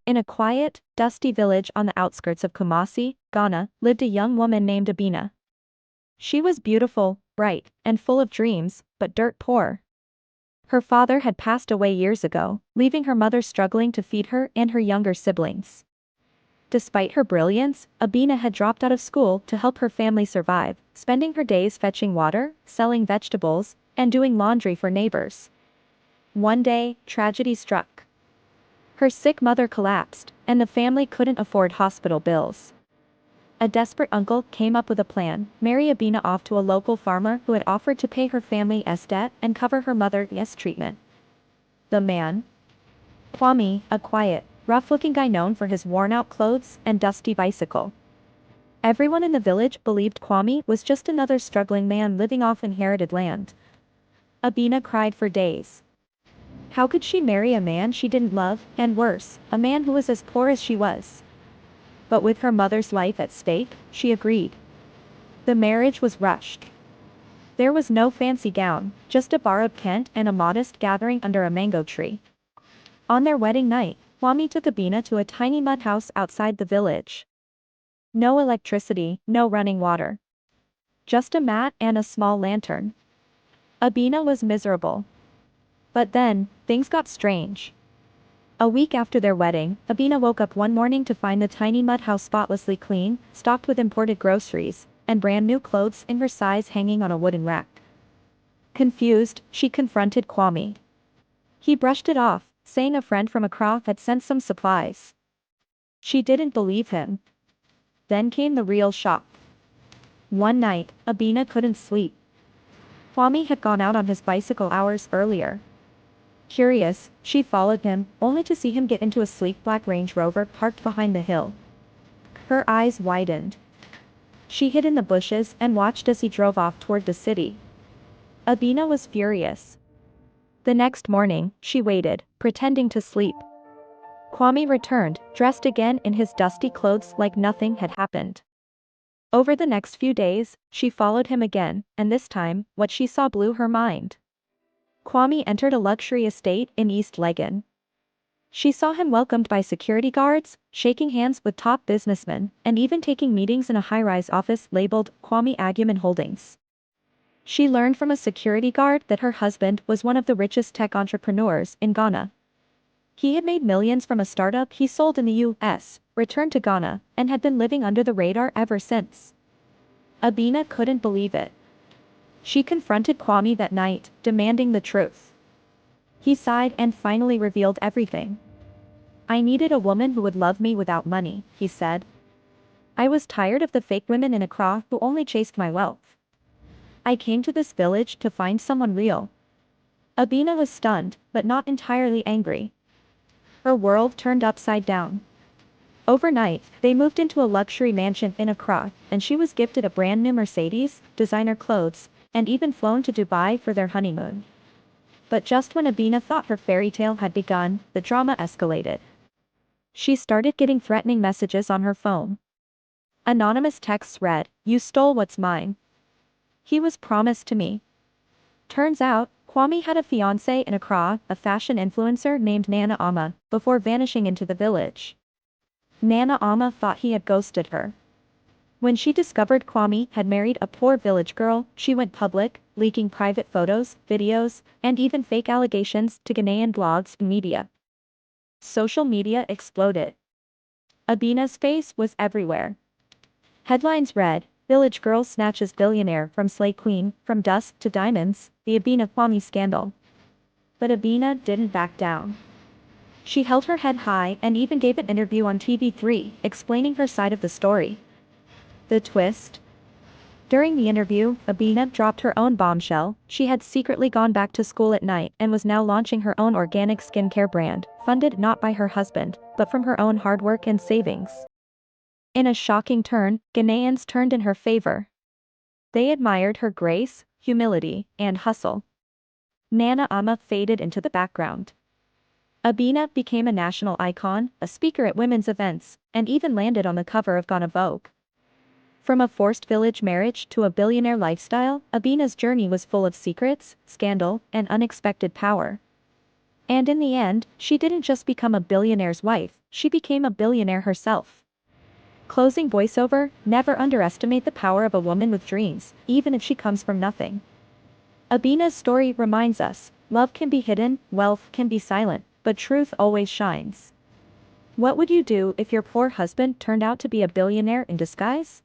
In a quiet, dusty village on the outskirts of Kumasi, Ghana, lived a young woman named Abina. She was beautiful, bright, and full of dreams, but dirt poor. Her father had passed away years ago, leaving her mother struggling to feed her and her younger siblings. Despite her brilliance, Abina had dropped out of school to help her family survive, spending her days fetching water, selling vegetables, and doing laundry for neighbors. One day, tragedy struck. Her sick mother collapsed, and the family couldn't afford hospital bills. A desperate uncle came up with a plan: marry Abina off to a local farmer who had offered to pay her family's debt and cover her mother's treatment. The man? Kwame, a quiet, rough-looking guy known for his worn-out clothes and dusty bicycle. Everyone in the village believed Kwame was just another struggling man living off inherited land. Abina cried for days. How could she marry a man she didn't love, and worse, a man who was as poor as she was? But with her mother's life at stake, she agreed. The marriage was rushed. There was no fancy gown, just a borrowed tent and a modest gathering under a mango tree. On their wedding night, Kwame took Abina to a tiny mud house outside the village. No electricity, no running water. Just a mat and a small lantern. Abina was miserable. But then, things got strange. A week after their wedding, Abina woke up one morning to find the tiny mud house spotlessly clean, stocked with imported groceries, and brand new clothes in her size hanging on a wooden rack. Confused, she confronted Kwame. He brushed it off, saying a friend from Accra had sent some supplies. She didn't believe him. Then came the real shock. One night, Abina couldn't sleep. Kwame had gone out on his bicycle hours earlier. Curious, she followed him, only to see him get into a sleek black Range Rover parked behind the hill. Her eyes widened. She hid in the bushes and watched as he drove off toward the city. Abina was furious. The next morning, she waited, pretending to sleep. Kwame returned, dressed again in his dusty clothes like nothing had happened. Over the next few days, she followed him again, and this time, what she saw blew her mind. Kwame entered a luxury estate in East Legon. She saw him welcomed by security guards, shaking hands with top businessmen, and even taking meetings in a high-rise office labeled Kwame Agyeman Holdings. She learned from a security guard that her husband was one of the richest tech entrepreneurs in Ghana. He had made millions from a startup he sold in the US, returned to Ghana, and had been living under the radar ever since. Abina couldn't believe it. She confronted Kwame that night, demanding the truth. He sighed and finally revealed everything. I needed a woman who would love me without money, he said. I was tired of the fake women in Accra who only chased my wealth. I came to this village to find someone real. Abina was stunned, but not entirely angry. Her world turned upside down. Overnight, they moved into a luxury mansion in Accra, and she was gifted a brand new Mercedes, designer clothes, and even flown to Dubai for their honeymoon. But just when Abina thought her fairy tale had begun, the drama escalated. She started getting threatening messages on her phone. Anonymous texts read, "You stole what's mine. He was promised to me." Turns out, Kwame had a fiancée in Accra, a fashion influencer named Nana Ama, before vanishing into the village. Nana Ama thought he had ghosted her. When she discovered Kwame had married a poor village girl, she went public, leaking private photos, videos, and even fake allegations to Ghanaian blogs and media. Social media exploded. Abina's face was everywhere. Headlines read, "Village Girl Snatches Billionaire from Slay Queen, from Dust to Diamonds, the Abina Kwame Scandal." But Abina didn't back down. She held her head high and even gave an interview on TV3, explaining her side of the story. The twist? During the interview, Abina dropped her own bombshell. She had secretly gone back to school at night and was now launching her own organic skincare brand, funded not by her husband, but from her own hard work and savings. In a shocking turn, Ghanaians turned in her favor. They admired her grace, humility, and hustle. Nana Ama faded into the background. Abina became a national icon, a speaker at women's events, and even landed on the cover of Ghana Vogue. From a forced village marriage to a billionaire lifestyle, Abina's journey was full of secrets, scandal, and unexpected power. And in the end, she didn't just become a billionaire's wife, she became a billionaire herself. Closing voiceover, never underestimate the power of a woman with dreams, even if she comes from nothing. Abina's story reminds us, love can be hidden, wealth can be silent, but truth always shines. What would you do if your poor husband turned out to be a billionaire in disguise?